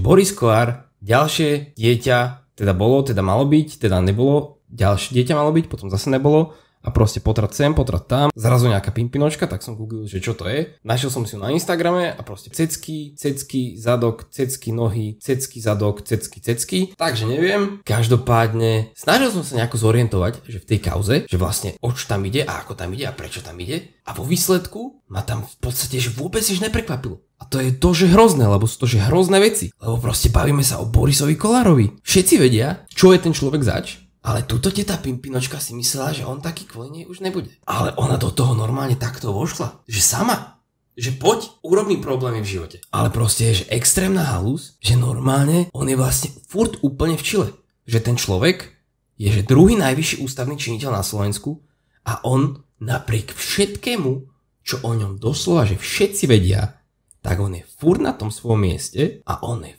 Boris Kollár, ďalšie dieťa, teda bolo, teda malo byť, teda nebolo, ďalšie dieťa malo byť, potom zase nebolo. A proste potrat sem, potrat tam. Zrazu nejaká pimpinočka, tak som googlil, že čo to je. Našiel som si ju na Instagrame a proste cecky, zadok, cecky, nohy, cecky, zadok, cecky. Takže neviem. Každopádne snažil som sa nejako zorientovať, že v tej kauze, že vlastne o čo tam ide a ako tam ide a prečo tam ide. A vo výsledku ma tam v podstate že vôbec nič neprekvapilo. A to je to, že hrozné, lebo sú to, že hrozné veci. Lebo proste bavíme sa o Borisovi Kollárovi. Všetci vedia, čo je ten človek zač. Ale túto teta Pimpinočka si myslela, že on taký kvôli nej už nebude. Ale ona do toho normálne takto vošla. Že sama. Že poď, urob mi problémy v živote. Ale proste je, že extrémna halus, že normálne on je vlastne furt úplne v čile. Že ten človek je, že druhý najvyšší ústavný činiteľ na Slovensku a on napriek všetkému, čo o ňom doslova, že všetci vedia, tak on je furt na tom svojom mieste a on je